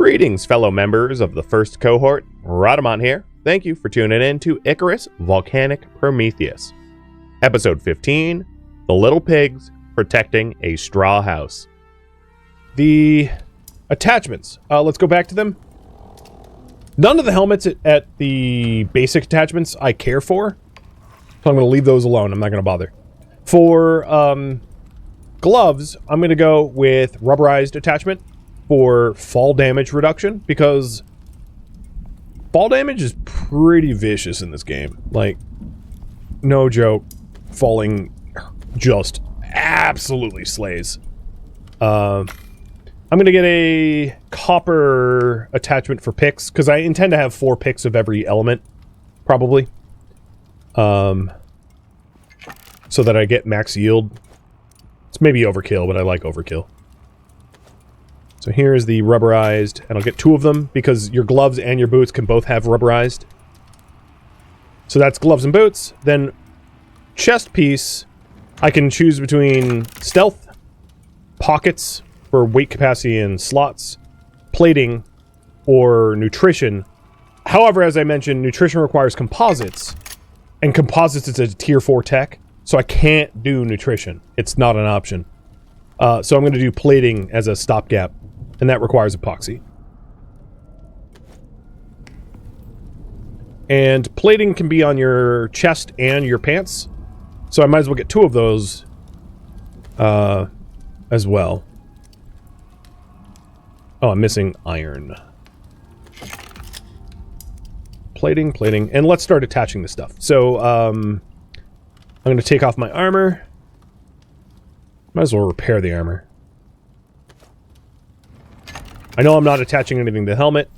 Greetings, fellow members of the first cohort. Rhadamant here. Thank you for tuning in to Icarus, Volcanic, Prometheus. Episode 15, The Little Pigs Protecting a Straw House. The attachments. Let's go back to them. None of the helmets at the basic attachments I care for, so I'm going to leave those alone. I'm not going to bother. For gloves, I'm going to go with rubberized attachment for fall damage reduction, because fall damage is pretty vicious in this game. Like, no joke, falling just absolutely slays. I'm going to get a copper attachment for picks, because I intend to have 4 picks of every element, probably. So that I get max yield. It's maybe overkill, but I like overkill. So here's the rubberized, and I'll get 2 of them, because your gloves and your boots can both have rubberized. So that's gloves and boots. Then chest piece, I can choose between stealth, pockets for weight capacity and slots, plating, or nutrition. However, as I mentioned, nutrition requires composites, and composites is a tier 4 tech, so I can't do nutrition. It's not an option. So I'm going to do plating as a stopgap, and that requires epoxy. And plating can be on your chest and your pants, so I might as well get 2 of those as well. Oh, I'm missing iron. Plating, and let's start attaching this stuff. So, I'm going to take off my armor. Might as well repair the armor. I know I'm not attaching anything to the helmet.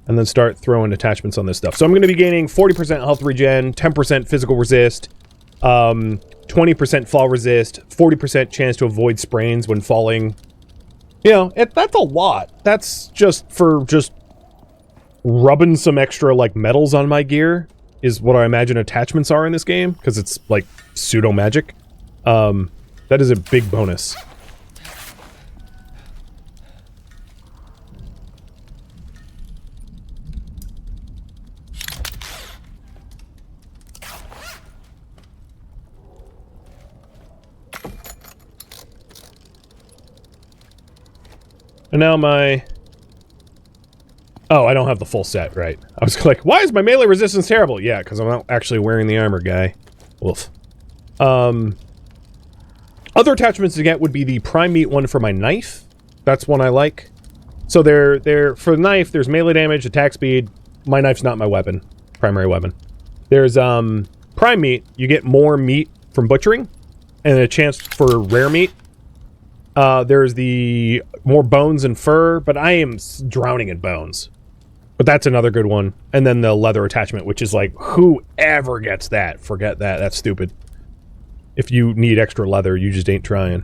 And then start throwing attachments on this stuff. So I'm going to be gaining 40% health regen, 10% physical resist, 20% fall resist, 40% chance to avoid sprains when falling. You know, that's a lot. That's just for rubbing some extra, like, metals on my gear, is what I imagine attachments are in this game, because it's, like, pseudo-magic. That is a big bonus. And now my... Oh, I don't have the full set, right. I was like, why is my melee resistance terrible? Yeah, because I'm not actually wearing the armor, guy. Woof. Other attachments to get would be the prime meat one for my knife. That's one I like. So for the knife, there's melee damage, attack speed. My knife's not my weapon. Primary weapon. There's, prime meat. You get more meat from butchering, and a chance for rare meat. There's the more bones and fur, but I am drowning in bones. But that's another good one. And then the leather attachment, which is like, whoever gets that, forget that. That's stupid. If you need extra leather, you just ain't trying.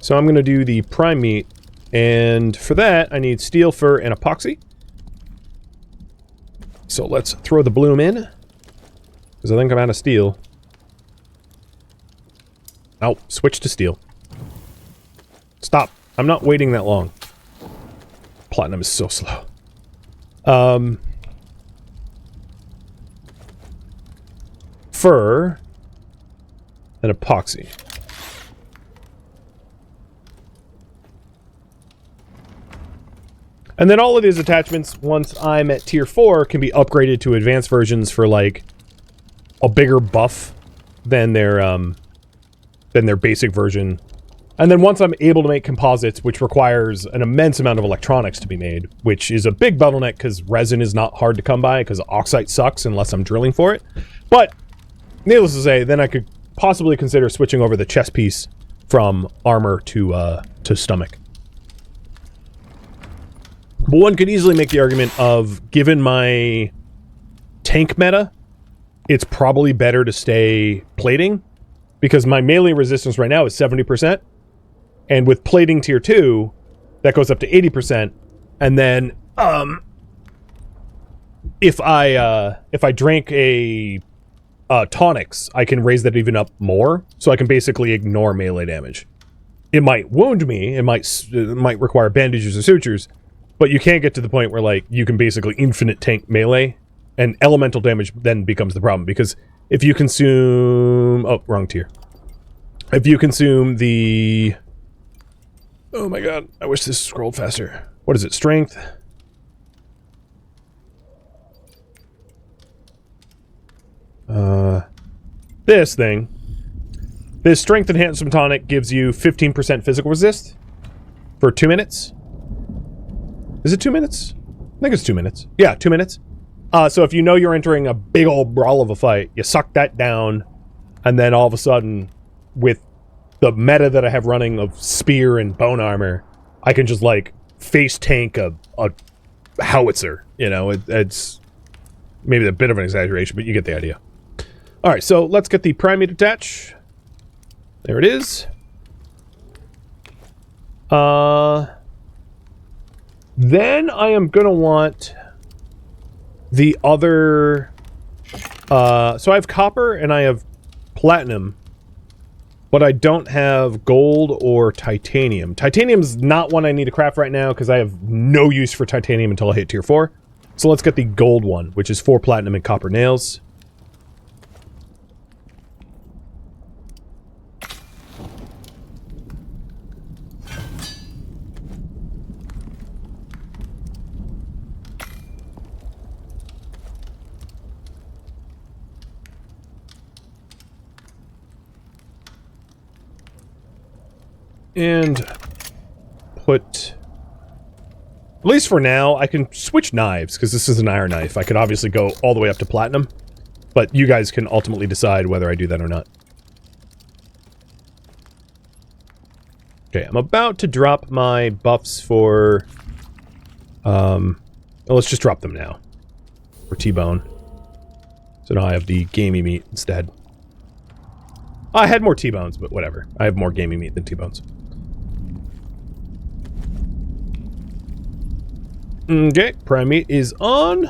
So I'm going to do the prime meat. And for that, I need steel, fur, and epoxy. So let's throw the bloom in, because I think I'm out of steel. Oh, switch to steel. Stop. I'm not waiting that long. Platinum is so slow. Fur and epoxy. And then all of these attachments, once I'm at tier 4, can be upgraded to advanced versions for, like, a bigger buff than their basic version. And then once I'm able to make composites, which requires an immense amount of electronics to be made, which is a big bottleneck because resin is not hard to come by, because oxide sucks unless I'm drilling for it. But, needless to say, then I could possibly consider switching over the chest piece from armor to stomach. But one could easily make the argument of, given my tank meta, it's probably better to stay plating, because my melee resistance right now is 70%, and with plating tier 2, that goes up to 80%, and then, if I drank a tonics, I can raise that even up more, so I can basically ignore melee damage. It might wound me, it might require bandages or sutures, but you can't get to the point where, like, you can basically infinite tank melee, and elemental damage then becomes the problem, because if you consume... Oh, wrong tier. If you consume the... Oh my god, I wish this scrolled faster. What is it, strength? This thing. This strength enhancement tonic gives you 15% physical resist for 2 minutes. Is it 2 minutes? I think it's 2 minutes. Yeah, 2 minutes. So if you know you're entering a big old brawl of a fight, you suck that down, and then all of a sudden, with the meta that I have running of spear and bone armor, I can just, like, face tank a howitzer. You know, it's maybe a bit of an exaggeration, but you get the idea. Alright, so let's get the primate attach. There it is. Then I am gonna want the other... so I have copper and I have platinum, but I don't have gold or titanium. Titanium's not one I need to craft right now because I have no use for titanium until I hit tier 4. So let's get the gold one, which is 4 platinum and copper nails. And put, at least for now, I can switch knives, because this is an iron knife. I could obviously go all the way up to platinum, but you guys can ultimately decide whether I do that or not. Okay, I'm about to drop my buffs for, well, let's just drop them now. For T-bone. So now I have the gamey meat instead. I had more T-bones, but whatever. I have more gamey meat than T-bones. Okay, primate is on.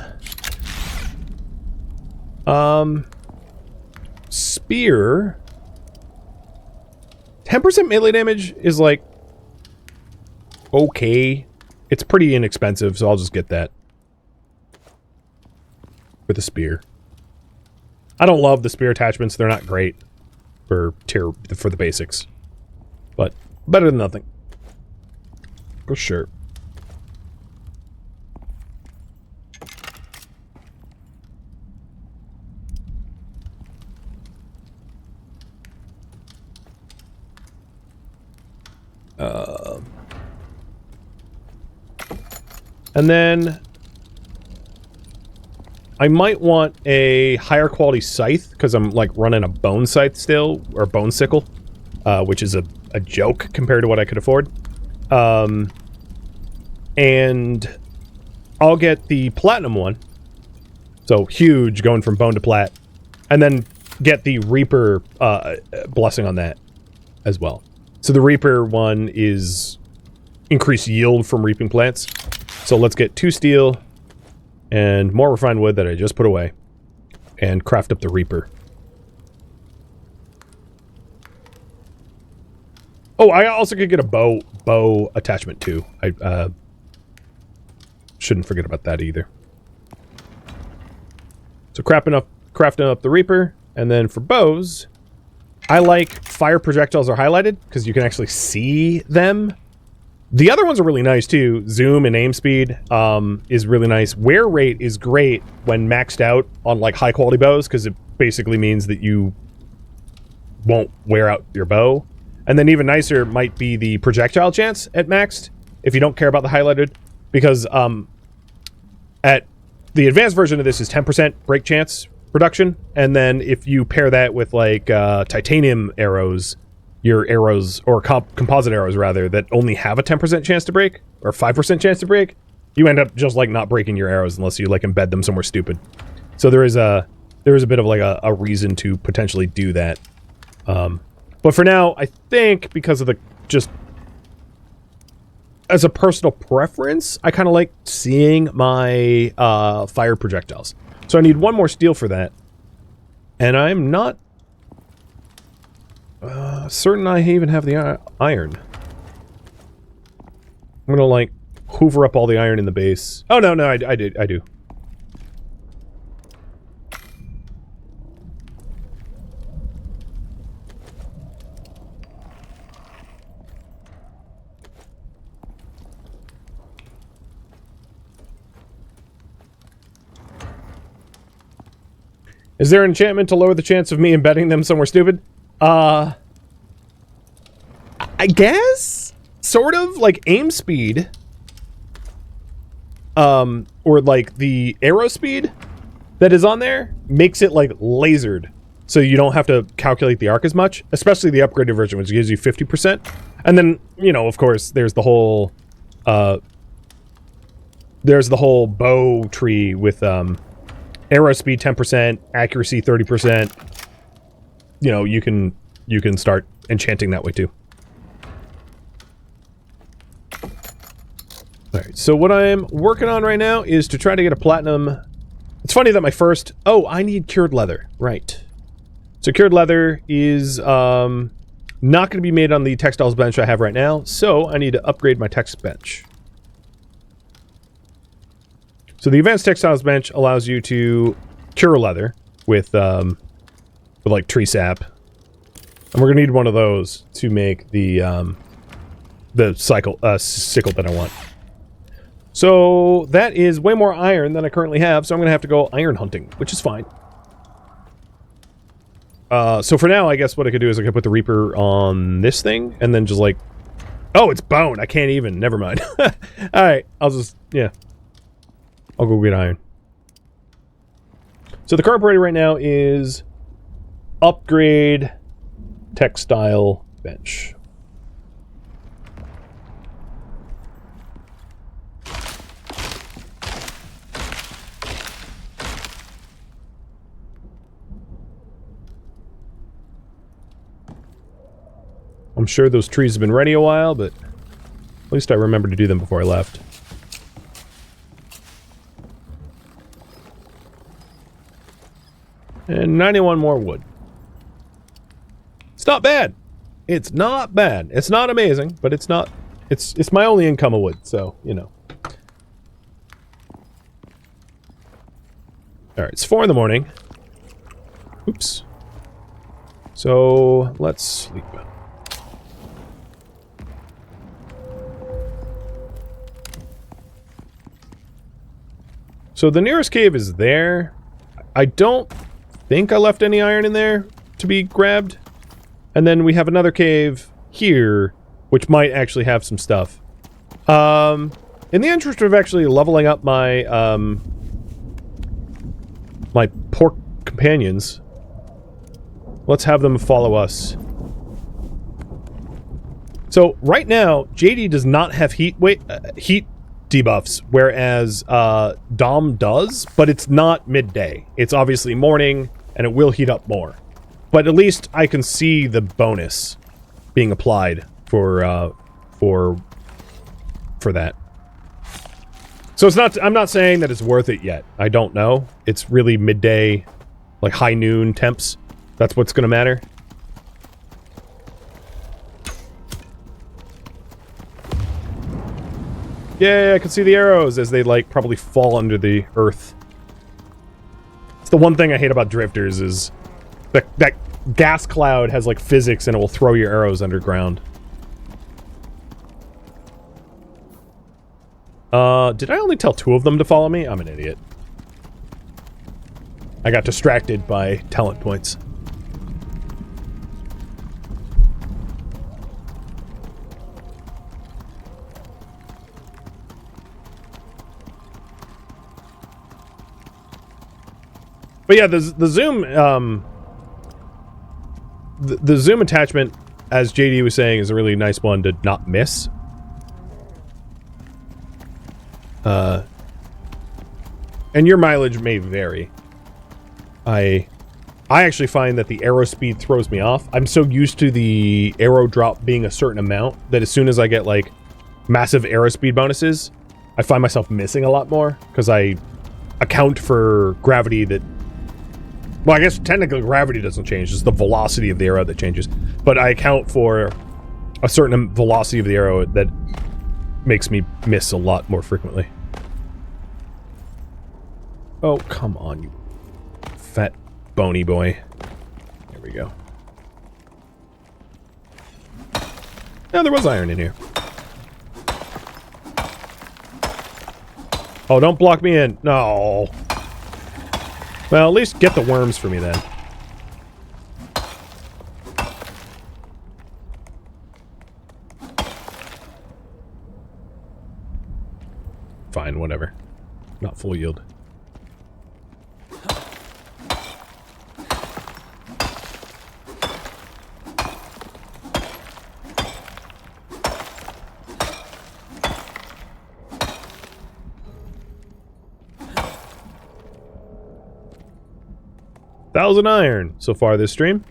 Spear. 10% melee damage is like... okay. It's pretty inexpensive, so I'll just get that. For the spear. I don't love the spear attachments, they're not great. For the basics. But better than nothing. For sure. And then I might want a higher quality scythe, because I'm like running a bone scythe still, or bone sickle, which is a joke compared to what I could afford. And I'll get the platinum one, so huge, going from bone to plat, and then get the Reaper blessing on that as well. So the Reaper one is increased yield from reaping plants. So let's get 2 steel and more refined wood that I just put away and craft up the Reaper. Oh, I also could get a bow attachment too. I shouldn't forget about that either. So crafting up the Reaper, and then for bows, I like fire projectiles are highlighted because you can actually see them. The other ones are really nice too. Zoom and aim speed is really nice. Wear rate is great when maxed out on like high quality bows, because it basically means that you won't wear out your bow. And then even nicer might be the projectile chance at maxed, if you don't care about the highlighted, because at the advanced version of this is 10% break chance reduction, and then if you pair that with like titanium arrows, your arrows, or composite arrows rather, that only have a 10% chance to break, or 5% chance to break, you end up just like not breaking your arrows unless you like embed them somewhere stupid. So there is a bit of like a reason to potentially do that. But for now, I think because of the just as a personal preference, I kind of like seeing my fire projectiles. So I need 1 more steel for that. And I'm not certain I even have the iron. I'm gonna, like, hoover up all the iron in the base. Oh, no, I do. Is there an enchantment to lower the chance of me embedding them somewhere stupid? I guess? Sort of, like aim speed. Or like the arrow speed that is on there makes it like lasered. So you don't have to calculate the arc as much, especially the upgraded version, which gives you 50%. And then, you know, of course, there's the whole bow tree with arrow speed 10%, accuracy 30%. You know, you can start enchanting that way too. Alright, so what I'm working on right now is to try to get a platinum. It's funny that my first... Oh, I need cured leather. Right. So cured leather is not going to be made on the textiles bench I have right now, so I need to upgrade my text bench. So the advanced textiles bench allows you to cure leather with like tree sap. And we're going to need one of those to make the sickle that I want. So that is way more iron than I currently have, so I'm going to have to go iron hunting, which is fine. So for now, I guess what I could do is I could put the Reaper on this thing, and then just like... Oh, it's bone! I can't even. Never mind. Alright, I'll just... Yeah. I'll go get iron. So the current priority right now is... upgrade textile bench. I'm sure those trees have been ready a while, but at least I remember to do them before I left. And 91 more wood. It's not bad. It's not bad. It's not amazing, but it's not... It's my only income of wood, so, you know. Alright, it's 4 in the morning. Oops. So, let's sleep. So the nearest cave is there. I don't think I left any iron in there to be grabbed. And then we have another cave here, which might actually have some stuff. In the interest of actually leveling up my my pork companions, let's have them follow us. So right now, JD does not have heat debuffs, whereas Dom does, but it's not midday. It's obviously morning, and it will heat up more. But at least I can see the bonus being applied for that. So it's not. I'm not saying that it's worth it yet. I don't know. It's really midday, like high noon temps. That's what's going to matter. Yeah, I can see the arrows as they, like, probably fall under the earth. It's the one thing I hate about drifters is that gas cloud has, like, physics and it will throw your arrows underground. Did I only tell 2 of them to follow me? I'm an idiot. I got distracted by talent points. But yeah, the zoom, the zoom attachment, as JD was saying, is a really nice one to not miss. And your mileage may vary. I actually find that the arrow speed throws me off. I'm so used to the arrow drop being a certain amount that as soon as I get, like, massive arrow speed bonuses, I find myself missing a lot more, because I account for gravity that Well, I guess technically gravity doesn't change. It's the velocity of the arrow that changes. But I account for a certain velocity of the arrow that makes me miss a lot more frequently. Oh, come on, you fat, bony boy. There we go. No, there was iron in here. Oh, don't block me in. No. Well, at least get the worms for me then. Fine, whatever. Not full yield. $1,000 iron so far this stream.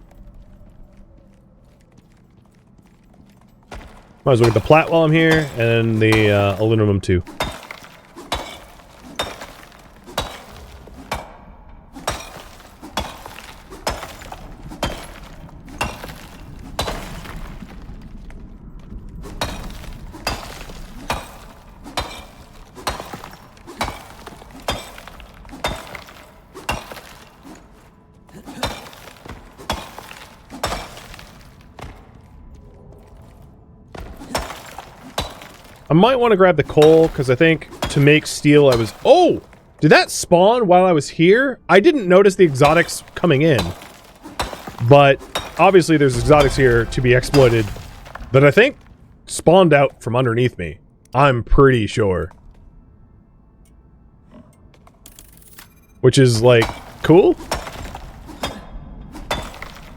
Might as well get the plat while I'm here, and the aluminum too. I might want to grab the coal, because I think to make steel I was... Oh! Did that spawn while I was here? I didn't notice the exotics coming in. But, obviously there's exotics here to be exploited that I think spawned out from underneath me. I'm pretty sure. Which is, like, cool.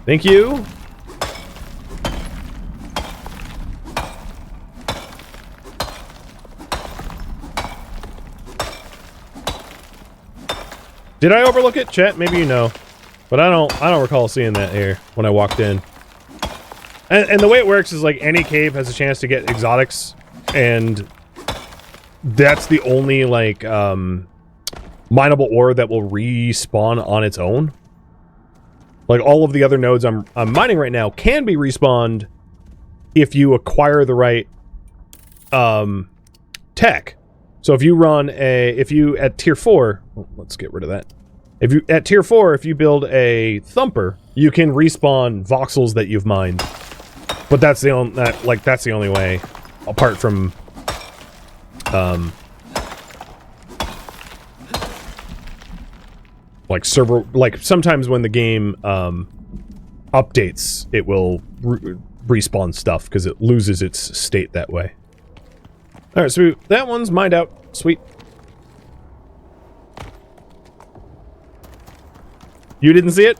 Thank you. Did I overlook it, chat? Maybe you know, but I don't recall seeing that here when I walked in. And the way it works is like any cave has a chance to get exotics, and that's the only like mineable ore that will respawn on its own. Like all of the other nodes I'm mining right now can be respawned if you acquire the right tech. So if you run at tier 4, well, let's get rid of that. At tier 4, if you build a thumper, you can respawn voxels that you've mined. But that's the only way, apart from like sometimes when the game updates, it will respawn stuff because it loses its state that way. Alright, so that one's mined out. Sweet. You didn't see it?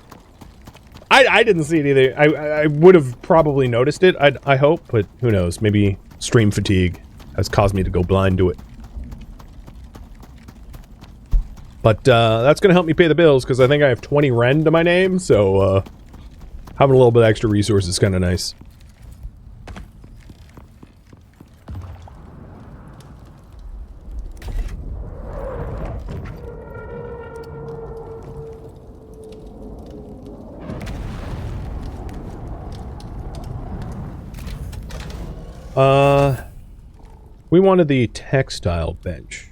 I didn't see it either. I would have probably noticed it, I hope, but who knows. Maybe stream fatigue has caused me to go blind to it. But that's going to help me pay the bills, because I think I have 20 Ren to my name, so having a little bit of extra resources is kind of nice. We wanted the textile bench.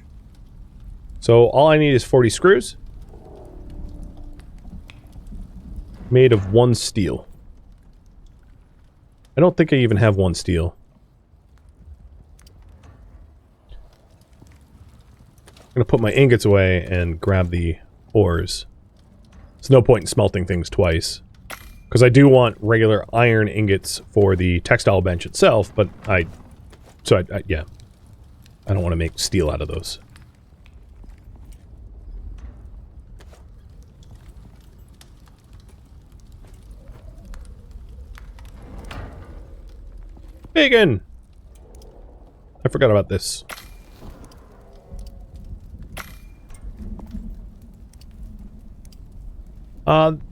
So all I need is 40 screws. Made of 1 steel. I don't think I even have 1 steel. I'm gonna put my ingots away and grab the ores. There's no point in smelting things twice. Because I do want regular iron ingots for the textile bench itself, but yeah. I don't want to make steel out of those. Bacon! I forgot about this.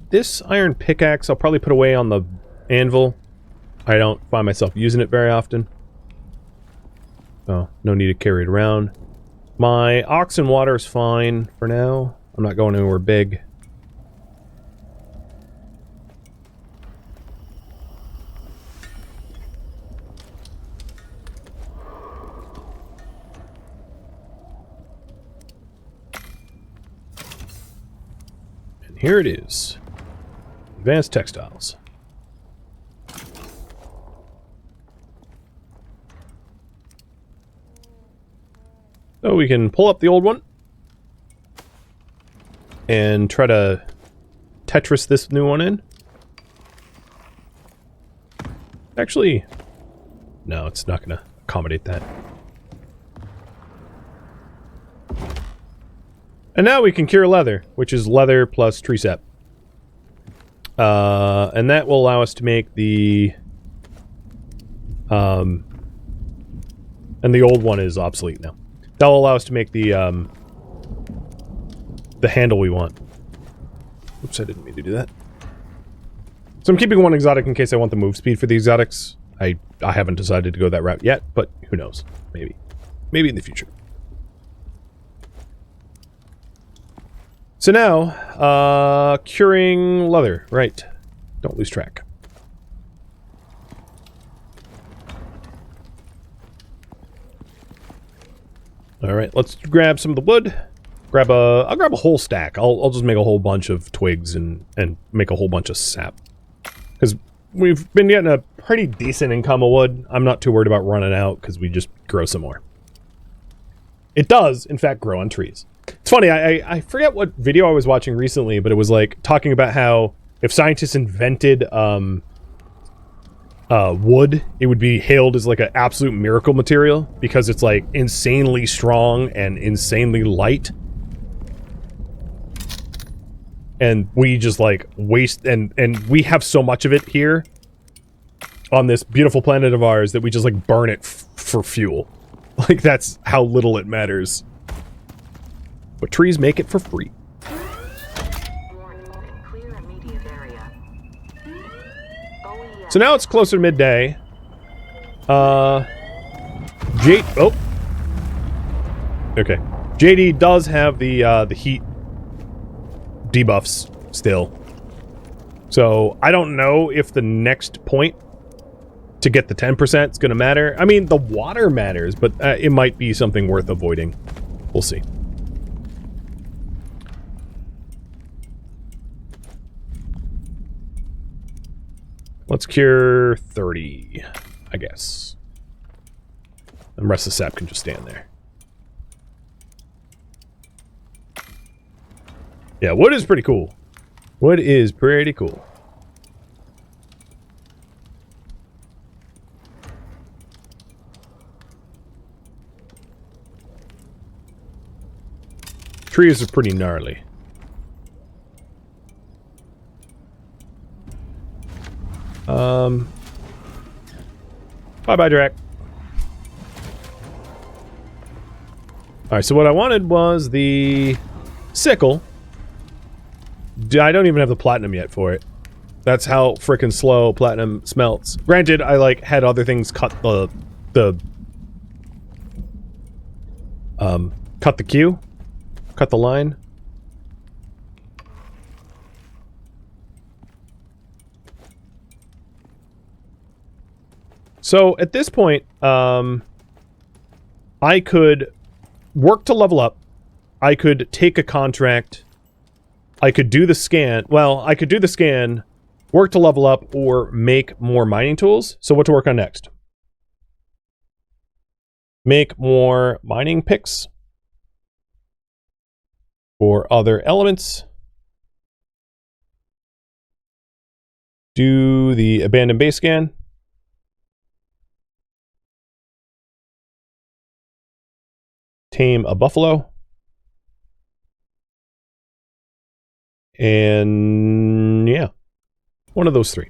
This iron pickaxe I'll probably put away on the anvil. I don't find myself using it very often. Oh, no need to carry it around. My oxen water is fine for now. I'm not going anywhere big. here it is. Advanced textiles. So we can pull up the old one and try to Tetris this new one in. Actually, no, it's not going to accommodate that. And now we can cure leather, which is leather plus tree sap. And that will allow us to make the... and the old one is obsolete now. That'll allow us to make the handle we want. Oops, I didn't mean to do that. So I'm keeping one exotic in case I want the move speed for the exotics. I haven't decided to go that route yet, but who knows? Maybe. Maybe in the future. So now, curing leather. Right. Don't lose track. Alright, let's grab some of the wood. I'll grab a whole stack. I'll just make a whole bunch of twigs and make a whole bunch of sap. Because we've been getting a pretty decent income of wood. I'm not too worried about running out because we just grow some more. It does, in fact, grow on trees. It's funny, I forget what video I was watching recently, but it was like talking about how if scientists invented wood, it would be hailed as like an absolute miracle material because it's like insanely strong and insanely light. And we just like waste and we have so much of it here on this beautiful planet of ours that we just like burn it for fuel. Like that's how little it matters. But trees make it for free. So now it's closer to midday. Oh. Okay. JD does have the heat debuffs still. So I don't know if the next point to get the 10% is going to matter. I mean, the water matters, but it might be something worth avoiding. We'll see. Let's cure 30, I guess. And the rest of the sap can just stand there. Yeah, wood is pretty cool. Wood is pretty cool. Trees are pretty gnarly. Bye-bye, Drac. Alright, so what I wanted was the sickle. I don't even have the platinum yet for it. That's how frickin' slow platinum smelts. Granted, I, like, had other things cut the queue. Cut the line. So, at this point, I could work to level up. I could take a contract. I could do the scan. Well, I could do the scan, work to level up, or make more mining tools. So what to work on next? Make more mining picks for other elements. Do the abandoned base scan. Tame a buffalo. And yeah, one of those three.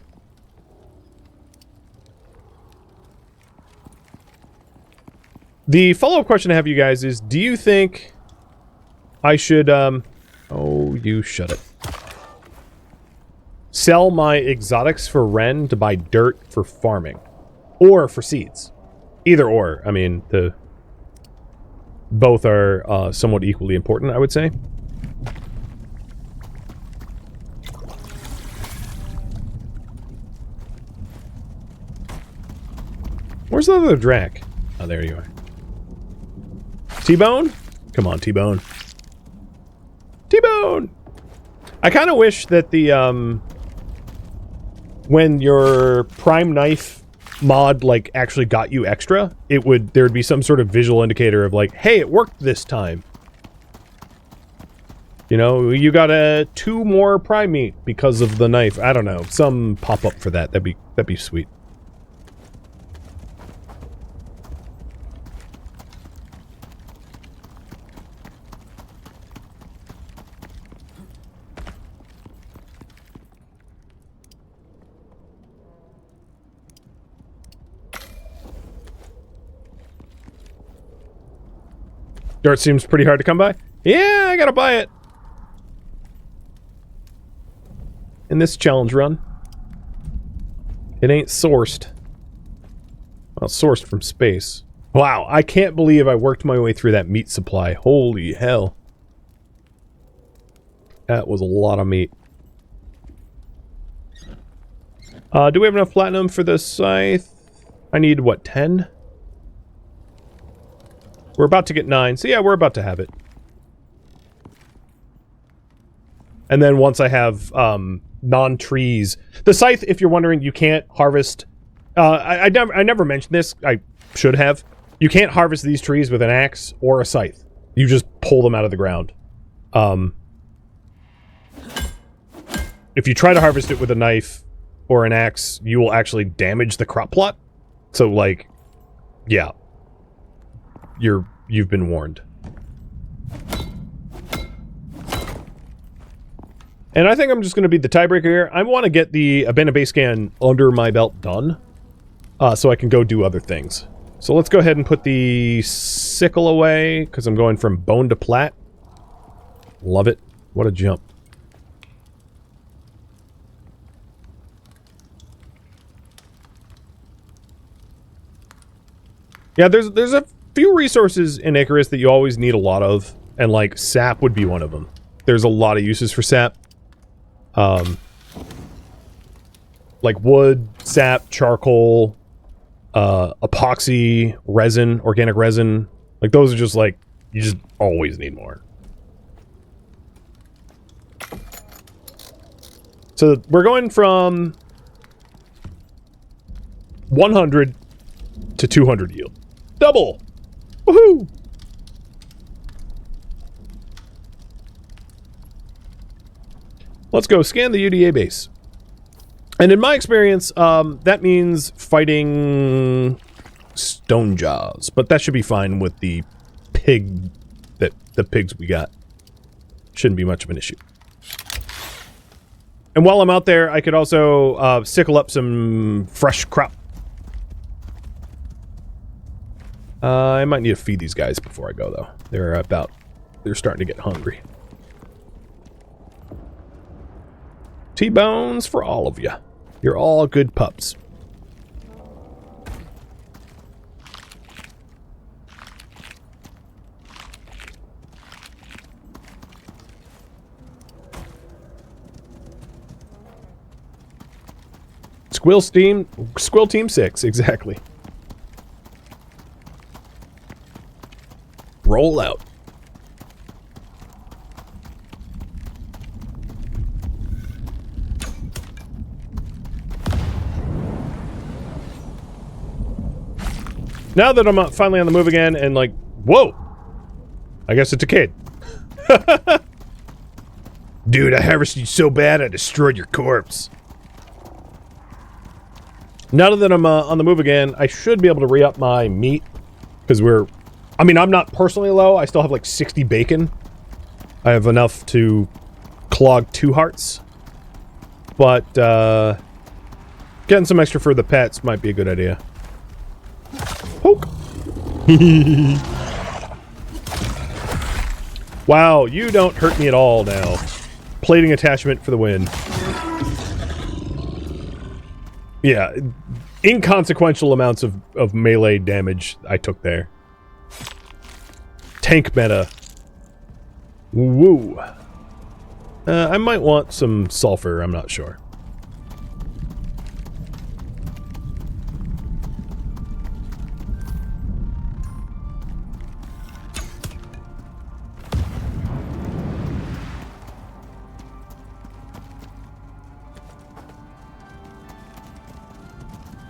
The follow-up question I have for you guys is, do you think I should, oh, you shut it. Sell my exotics for Ren to buy dirt for farming? Or for seeds? Either or. I mean, both are somewhat equally important, I would say. Where's the other Drac? Oh, there you are. T-Bone? Come on, T-Bone. T-Bone! I kind of wish that the, when your prime knife mod, like, actually got you extra, there'd be some sort of visual indicator of, like, hey, it worked this time. You know, you got 2 more prime meat because of the knife. I don't know. Some pop-up for that. That'd be sweet. Dirt seems pretty hard to come by. Yeah, I gotta buy it. In this challenge run. It ain't sourced. Well, sourced from space. Wow, I can't believe I worked my way through that meat supply. Holy hell. That was a lot of meat. Do we have enough platinum for the scythe? I need, what, 10? We're about to get 9, so yeah, we're about to have it. And then once I have non-trees... The scythe, if you're wondering, you can't harvest... I never mentioned this. I should have. You can't harvest these trees with an axe or a scythe. You just pull them out of the ground. If you try to harvest it with a knife or an axe, you will actually damage the crop plot. So, like, yeah. You've been warned. And I think I'm just going to be the tiebreaker here. I want to get the abandoned base scan under my belt done, so I can go do other things. So let's go ahead and put the sickle away, because I'm going from bone to plat. Love it. What a jump. Yeah, there's a few resources in Icarus that you always need a lot of, and like sap would be one of them. There's a lot of uses for sap. Like wood, sap, charcoal, epoxy, resin, organic resin. Like those are just like, you just always need more. So we're going from 100 to 200 yield. Double! Woohoo! Let's go scan the UDA base. And in my experience, that means fighting stone jaws. But that should be fine with the pigs we got. Shouldn't be much of an issue. And while I'm out there, I could also sickle up some fresh crop. I might need to feed these guys before I go, though. They're starting to get hungry. T-bones for all of you. You're all good pups. Squill Team 6, exactly. Roll out. Now that I'm finally on the move again and like, whoa! I guess it's a kid. Dude, I harvested you so bad I destroyed your corpse. Now that I'm on the move again, I should be able to re-up my meat. Because I mean, I'm not personally low. I still have like 60 bacon. I have enough to clog 2 hearts. But, getting some extra for the pets might be a good idea. Poke! Wow, you don't hurt me at all now. Plating attachment for the win. Yeah, inconsequential amounts of melee damage I took there. Tank meta. Woo. I might want some sulfur, I'm not sure.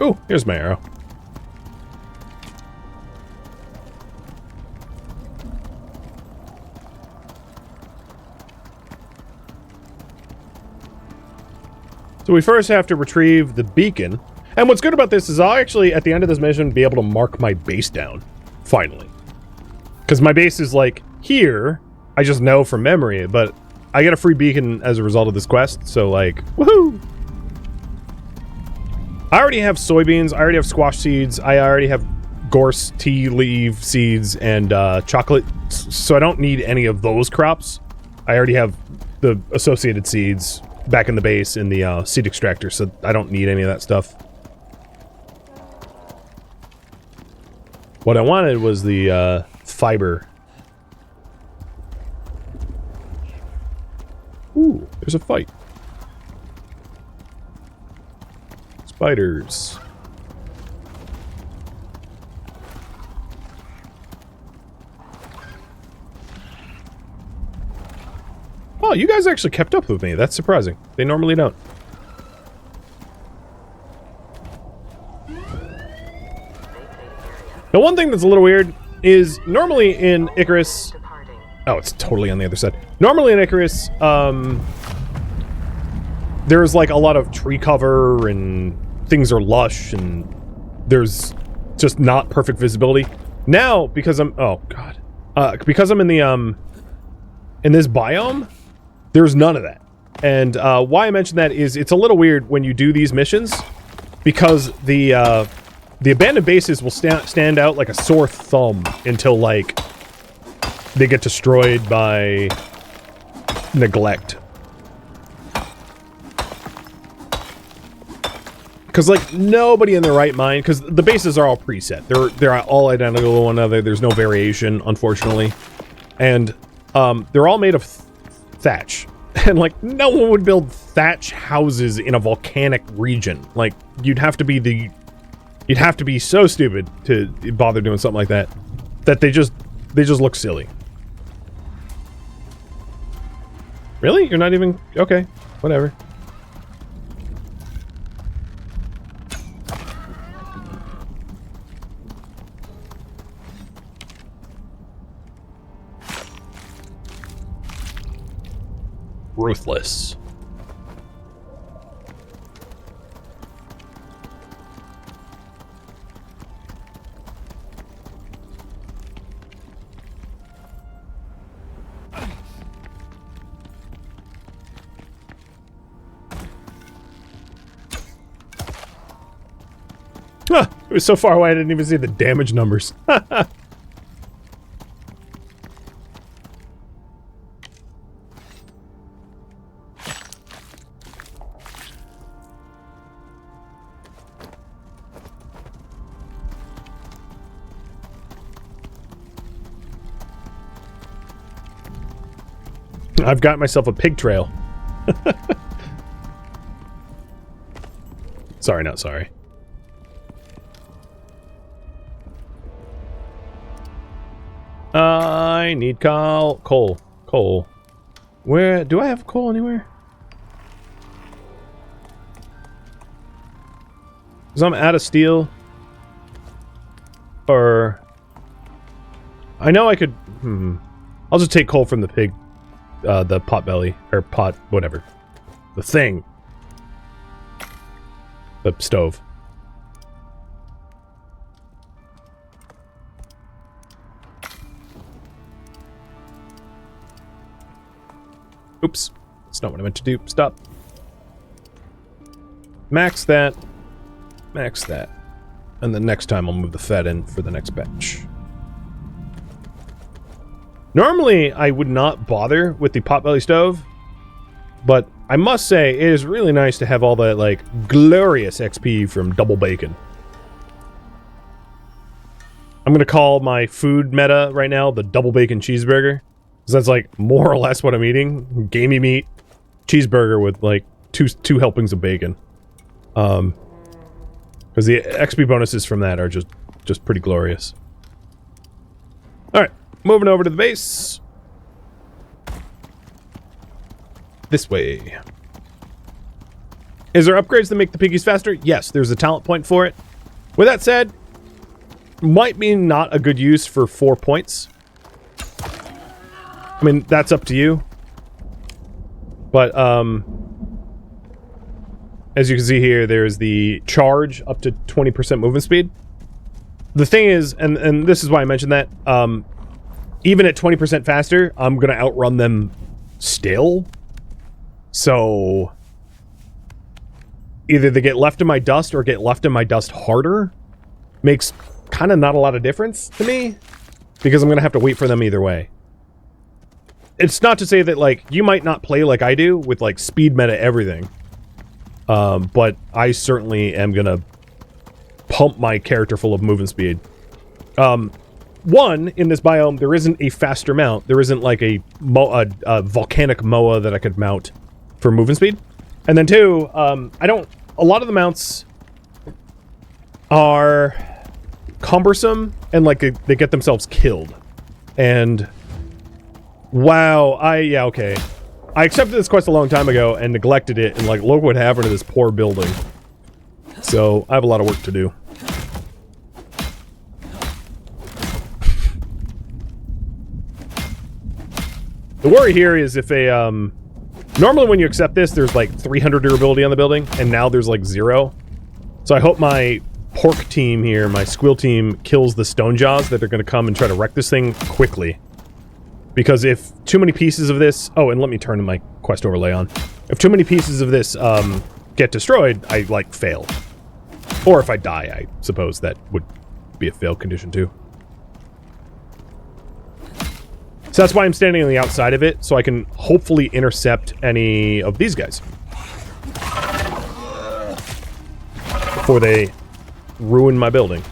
Oh, here's my arrow. So we first have to retrieve the beacon. And what's good about this is I'll actually, at the end of this mission, be able to mark my base down. Finally. Because my base is, like, here. I just know from memory, but I get a free beacon as a result of this quest, so, like, woohoo! I already have soybeans, I already have squash seeds, I already have gorse, tea leaf seeds, and chocolate, so I don't need any of those crops. I already have the associated seeds back in the base in the seed extractor, so I don't need any of that stuff. What I wanted was the fiber. Ooh, there's a fight. Spiders. Oh, you guys actually kept up with me. That's surprising. They normally don't. The one thing that's a little weird is normally in Icarus... Oh, it's totally on the other side. Normally in Icarus, there's like a lot of tree cover and things are lush and there's just not perfect visibility. Now, because I'm... Oh, God. Because I'm in the, in this biome, there's none of that. And why I mention that is it's a little weird when you do these missions because the abandoned bases will stand out like a sore thumb until, like, they get destroyed by neglect. Because, like, nobody in their right mind, because the bases are all preset. They're all identical to one another. There's no variation, unfortunately. And they're all made of thatch. And, like, no one would build thatch houses in a volcanic region. Like, you'd have to be so stupid to bother doing something like that. That they just look silly. Really? You're not even... Okay. Whatever. Ruthless. Huh, it was so far away I didn't even see the damage numbers. I've got myself a pig trail. Sorry, not sorry. I need coal. Where do I have coal anywhere? Because I'm out of steel. Or I know I could. I'll just take coal from the pig, the pot belly or pot, whatever, the thing, the stove. Oops, that's not what I meant to do. Stop. Max that. Max that. And then next time I'll move the fed in for the next batch. Normally, I would not bother with the potbelly stove, but I must say, it is really nice to have all that, like, glorious XP from double bacon. I'm gonna call my food meta right now the double bacon cheeseburger. Because that's, like, more or less what I'm eating. Gamey meat, cheeseburger with, like, two helpings of bacon. Because the XP bonuses from that are just pretty glorious. Alright, moving over to the base. This way. Is there upgrades that make the piggies faster? Yes, there's a talent point for it. With that said, might be not a good use for 4 points. I mean, that's up to you. But, as you can see here, there's the charge up to 20% movement speed. The thing is, and this is why I mentioned that, even at 20% faster, I'm going to outrun them still. So, either they get left in my dust or get left in my dust harder. Makes kind of not a lot of difference to me, because I'm going to have to wait for them either way. It's not to say that, like, you might not play like I do, with, like, speed meta everything. But I certainly am going to pump my character full of movement speed. One, in this biome, there isn't a faster mount. There isn't, like, a volcanic moa that I could mount for movement speed. And then two, a lot of the mounts are cumbersome and, like, they get themselves killed. And, wow, yeah, okay. I accepted this quest a long time ago and neglected it, and, like, look what happened to this poor building. So, I have a lot of work to do. The worry here is if a, normally when you accept this, there's, like, 300 durability on the building, and now there's, like, 0. So I hope my pork team here, my squeal team, kills the stone jaws that are going to come and try to wreck this thing quickly. Because if too many pieces of this... Oh, and let me turn my quest overlay on. If too many pieces of this get destroyed, I, like, fail. Or if I die, I suppose that would be a fail condition, too. So that's why I'm standing on the outside of it, so I can hopefully intercept any of these guys. Before they ruin my building.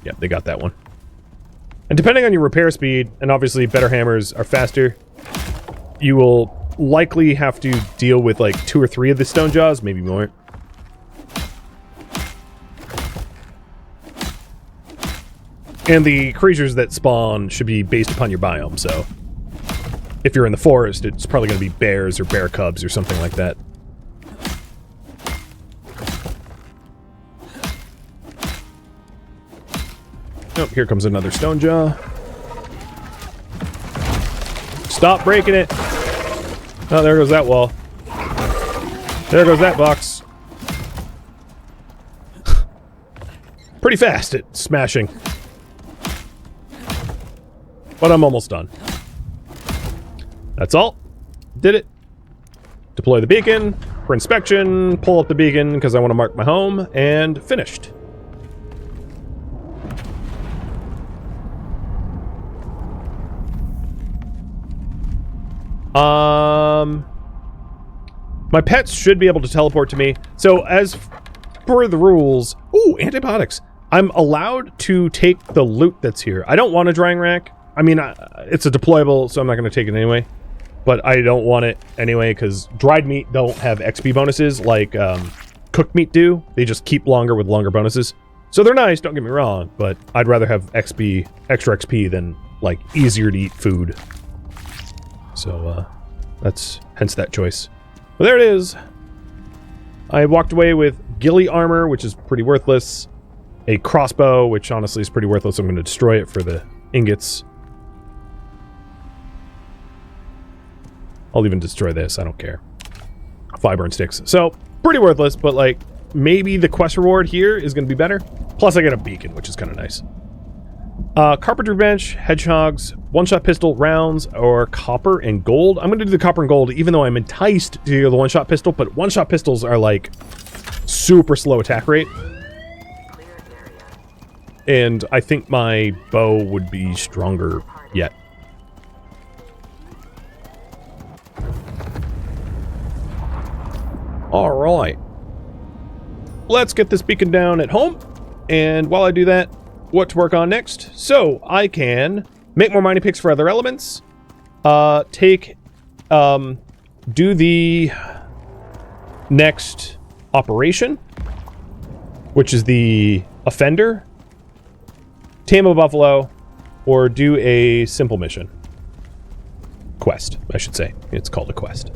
Yep, they got that one. And depending on your repair speed, and obviously better hammers are faster, you will likely have to deal with like 2 or 3 of the stone jaws, maybe more. And the creatures that spawn should be based upon your biome, so if you're in the forest, it's probably going to be bears or bear cubs or something like that. Oh, here comes another stone jaw. Stop breaking it! Oh, there goes that wall. There goes that box. Pretty fast at smashing. But I'm almost done. That's all. Did it. Deploy the beacon for inspection, pull up the beacon because I want to mark my home, and finished. My pets should be able to teleport to me. So as per the rules... Ooh, antibiotics. I'm allowed to take the loot that's here. I don't want a drying rack. I mean, it's a deployable, so I'm not going to take it anyway. But I don't want it anyway, because dried meat don't have XP bonuses like cooked meat do. They just keep longer with longer bonuses. So they're nice, don't get me wrong, but I'd rather have XP, extra XP than, like, easier to eat food. So, that's hence that choice. Well, there it is. I walked away with ghillie armor, which is pretty worthless. A crossbow, which honestly is pretty worthless. I'm going to destroy it for the ingots. I'll even destroy this. I don't care. Fiber and sticks. So, pretty worthless, but, like, maybe the quest reward here is going to be better. Plus, I get a beacon, which is kind of nice. Carpentry bench, hedgehogs, one-shot pistol, rounds, or copper and gold. I'm going to do the copper and gold, even though I'm enticed to do the one-shot pistol, but one-shot pistols are, like, super slow attack rate. And I think my bow would be stronger yet. Alright. Let's get this beacon down at home. And while I do that, what to work on next? So, I can make more mining picks for other elements. Do the next operation, which is the offender. Tame a buffalo, or do a simple mission. quest, I should say. It's called a quest.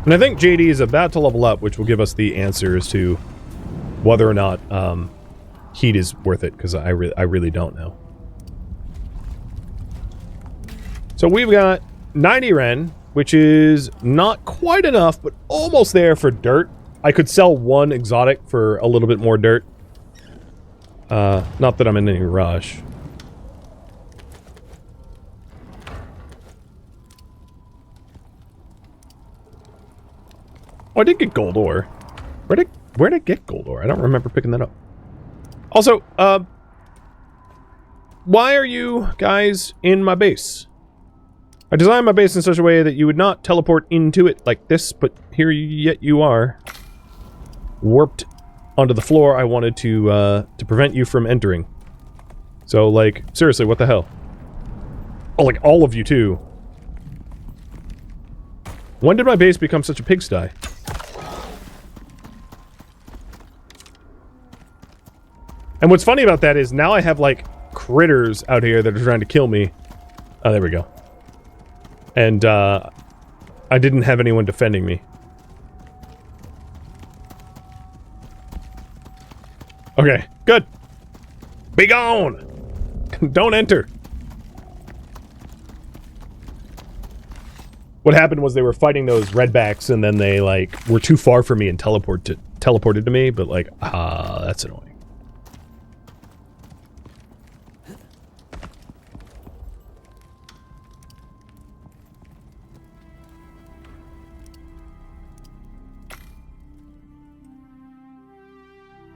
And I think JD is about to level up, which will give us the answers to whether or not heat is worth it, because I really don't know. So we've got 90 Ren, which is not quite enough, but almost there for dirt. I could sell one exotic for a little bit more dirt. Not that I'm in any rush. Oh, I did get gold ore. Where did I get gold ore? I don't remember picking that up. Also, why are you guys in my base? I designed my base in such a way that you would not teleport into it like this, but here yet you are. Warped onto the floor I wanted to prevent you from entering. So, like, seriously, what the hell? Oh, like, all of you, too. When did my base become such a pigsty? And what's funny about that is now I have, like, critters out here that are trying to kill me. Oh, there we go. And, I didn't have anyone defending me. Okay, good. Be gone! Don't enter. What happened was they were fighting those redbacks, and then they, like, were too far for me and teleported to me, but, like, that's annoying.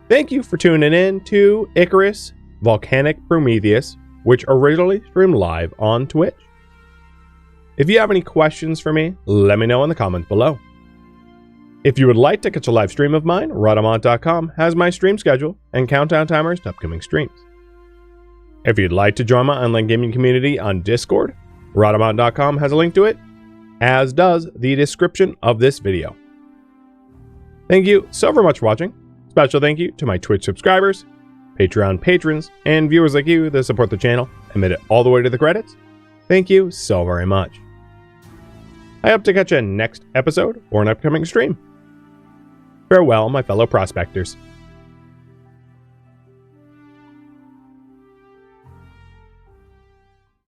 Thank you for tuning in to Icarus, Volcanic Prometheus, which originally streamed live on Twitch. If you have any questions for me, let me know in the comments below. If you would like to catch a live stream of mine, Rhadamant.com has my stream schedule and countdown timers to upcoming streams. If you'd like to join my online gaming community on Discord, Rhadamant.com has a link to it, as does the description of this video. Thank you so very much for watching. Special thank you to my Twitch subscribers, Patreon patrons, and viewers like you that support the channel and made it all the way to the credits. Thank you so very much. I hope to catch you next episode or an upcoming stream. Farewell, my fellow prospectors.